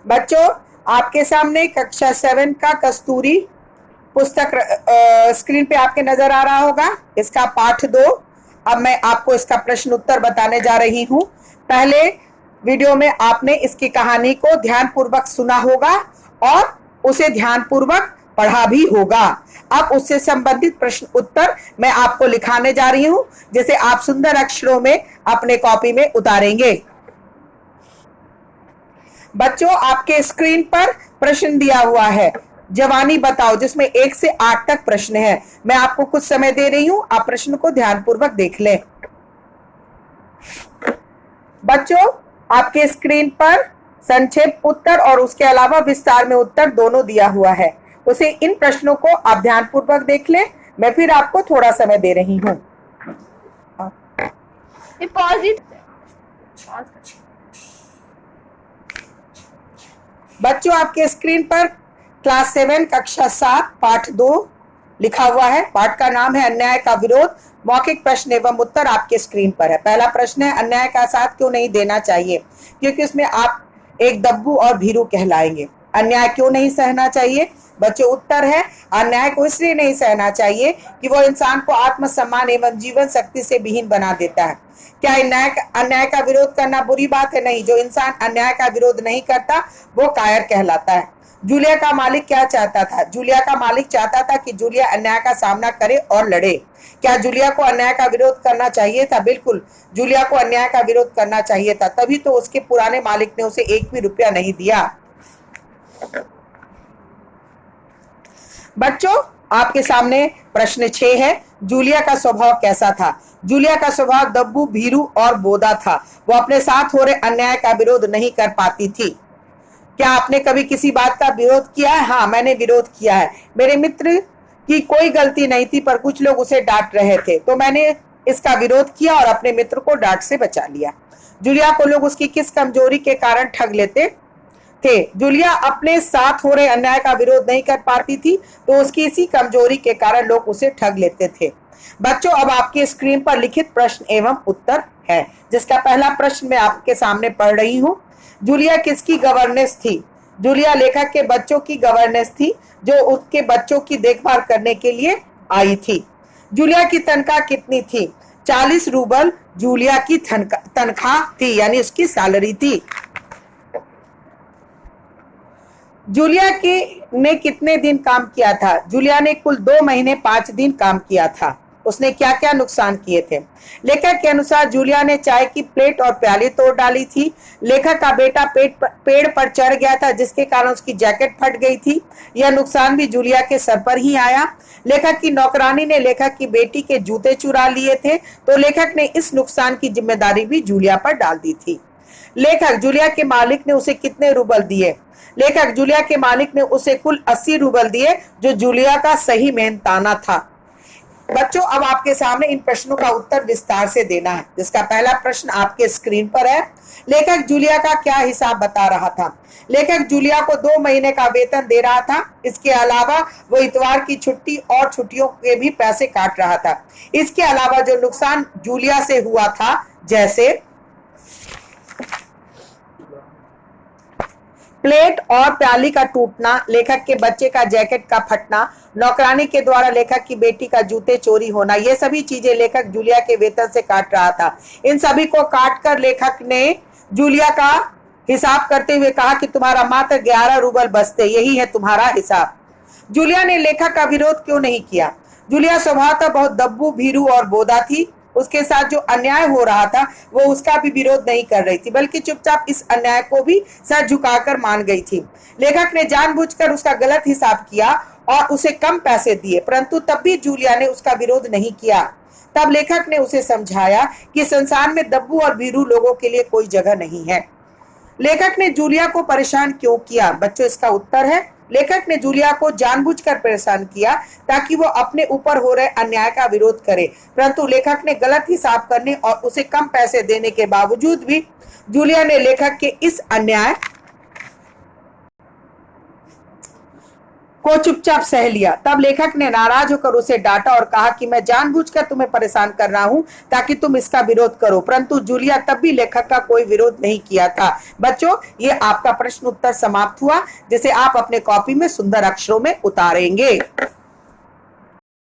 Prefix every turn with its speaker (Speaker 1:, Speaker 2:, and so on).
Speaker 1: बच्चों, आपके सामने कक्षा 7 का कस्तूरी पुस्तक स्क्रीन पे आपके नजर आ रहा होगा। इसका पाठ 2। अब मैं आपको इसका प्रश्न उत्तर बताने जा रही हूं। पहले वीडियो में आपने इसकी कहानी को ध्यानपूर्वक सुना होगा और उसे ध्यानपूर्वक पढ़ा भी होगा। अब उससे संबंधित प्रश्न उत्तर मैं आपको लिखाने जा रही हूं, जिसे आप सुंदर अक्षरों में अपने कॉपी में उतारेंगे। बच्चों, आपके स्क्रीन पर प्रश्न दिया हुआ है, जवानी बताओ, जिसमें 1 से 8 तक प्रश्न है। मैं आपको कुछ समय दे रही हूं, आप प्रश्न को ध्यानपूर्वक देख लें। बच्चों, आपके स्क्रीन पर संक्षेप उत्तर और उसके अलावा विस्तार में उत्तर दोनों दिया हुआ है। उसे इन प्रश्नों को आप ध्यानपूर्वक देख लें। मैं फिर आपको थोड़ा समय दे रही हूं। बच्चों, आपके स्क्रीन पर क्लास 7 कक्षा 7 पाठ 2 लिखा हुआ है। पाठ का नाम है अन्याय का विरोध। मौखिक प्रश्न एवं उत्तर आपके स्क्रीन पर है। पहला प्रश्न है, अन्याय का साथ क्यों नहीं देना चाहिए? क्योंकि उसमें आप एक दब्बू और भीरू कहलाएंगे। अन्याय क्यों नहीं सहना चाहिए? बच्चों, उत्तर है, अन्याय को इसलिए नहीं सहना चाहिए कि वो इंसान को आत्मसम्मान एवं जीवन शक्ति से विहीन बना देता है। क्या अन्याय का विरोध करना बुरी बात है? नहीं। जो इंसान अन्याय का विरोध नहीं करता वो कायर कहलाता है। जूलिया का मालिक क्या चाहता था? जूलिया का मालिक चाहता था कि जूलिया अन्याय का सामना करे और लड़े। क्या जूलिया को अन्याय का विरोध करना चाहिए था? बिल्कुल, जूलिया को अन्याय का विरोध करना चाहिए था, तभी तो उसके पुराने मालिक ने उसे 1 भी रुपया नहीं दिया। बच्चों, आपके सामने प्रश्न 6 है, जूलिया का स्वभाव कैसा था? जूलिया का स्वभाव दब्बू, भीरू और बोदा था। वो अपने साथ हो रहे अन्याय का विरोध नहीं कर पाती थी। क्या आपने कभी किसी बात का विरोध किया है? हाँ, मैंने विरोध किया है। मेरे मित्र की कोई गलती नहीं थी, पर कुछ लोग उसे डांट रहे थे, तो मैंने इसका विरोध किया और अपने मित्र को डांट से बचा लिया। जूलिया को लोग उसकी किस कमजोरी के कारण ठग लेते थे? जूलिया अपने साथ हो रहे अन्याय का विरोध नहीं कर पाती थी, तो उसकी इसी कमजोरी के कारण लोग उसे ठग लेते थे। बच्चों, अब आपके स्क्रीन पर लिखित प्रश्न एवं उत्तर है, जिसका पहला प्रश्न मैं आपके सामने पढ़ रही हूँ। जूलिया किसकी गवर्नेंस थी? जूलिया लेखक के बच्चों की गवर्नेंस थी, जो उसके बच्चों की देखभाल करने के लिए आई थी। जूलिया की तनख्वाह कितनी थी? 40 रूबल जूलिया की तनख्वाह थी, यानी उसकी सैलरी थी। जूलिया ने कितने दिन काम किया था? जूलिया ने कुल 2 महीने 5 दिन काम किया था। उसने क्या क्या नुकसान किए थे? लेखक के अनुसार जूलिया ने चाय की प्लेट और प्याली तोड़ डाली थी। लेखक का बेटा पेड़ पर चढ़ गया था, जिसके कारण उसकी जैकेट फट गई थी। यह नुकसान भी जूलिया के सर पर ही आया। लेखक की नौकरानी ने लेखक की बेटी के जूते चुरा लिए थे, तो लेखक ने इस नुकसान की जिम्मेदारी भी जूलिया पर डाल दी थी। लेखक जूलिया के मालिक ने उसे कितने रूबल दिए? लेखक जूलिया के मालिक ने उसे कुल 80 रूबल दिए, जो जूलिया का सही मेहनताना था। बच्चों, अब आपके सामने इन प्रश्नों का उत्तर विस्तार से देना है, जिसका पहला प्रश्न आपके स्क्रीन पर है। लेखक जूलिया का क्या हिसाब बता रहा था? लेखक जूलिया को 2 महीने का वेतन दे रहा था। इसके अलावा वो इतवार की छुट्टी और छुट्टियों के भी पैसे काट रहा था। इसके अलावा जो नुकसान जूलिया से हुआ था, जैसे प्लेट और प्याली का टूटना, लेखक के बच्चे का जैकेट का फटना, नौकरानी के द्वारा लेखक की बेटी का जूते चोरी होना, ये सभी चीजें लेखक जूलिया के वेतन से काट रहा था। इन सभी को काट कर लेखक ने जूलिया का हिसाब करते हुए कहा कि तुम्हारा मात्र 11 रूबल बचते, यही है तुम्हारा हिसाब। जूलिया ने लेखक का विरोध क्यों नहीं किया? जूलिया स्वभावतः बहुत दब्बू, भीरू और बोदा थी। उसके साथ जो अन्याय हो रहा था वो उसका भी विरोध नहीं कर रही थी, बल्कि चुपचाप इस अन्याय को भी सर झुकाकर मान गई थी। लेखक ने जानबूझकर उसका गलत हिसाब किया और उसे कम पैसे दिए, परंतु तब भी जूलिया ने उसका विरोध नहीं किया। तब लेखक ने उसे समझाया कि संसार में दब्बू और भीरू लोगों के लिए कोई जगह नहीं है। लेखक ने जूलिया को परेशान क्यों किया? बच्चों, इसका उत्तर है, लेखक ने जूलिया को जानबूझकर परेशान किया ताकि वो अपने ऊपर हो रहे अन्याय का विरोध करे, परंतु लेखक ने गलत हिसाब करने और उसे कम पैसे देने के बावजूद भी जूलिया ने लेखक के इस अन्याय को चुपचाप सह लिया। तब लेखक ने नाराज होकर उसे डांटा और कहा कि मैं जानबूझकर तुम्हें परेशान कर रहा हूं ताकि तुम इसका विरोध करो, परंतु जूलिया तब भी लेखक का कोई विरोध नहीं किया था। बच्चों, ये आपका प्रश्न उत्तर समाप्त हुआ, जिसे आप अपने कॉपी में सुंदर अक्षरों में उतारेंगे।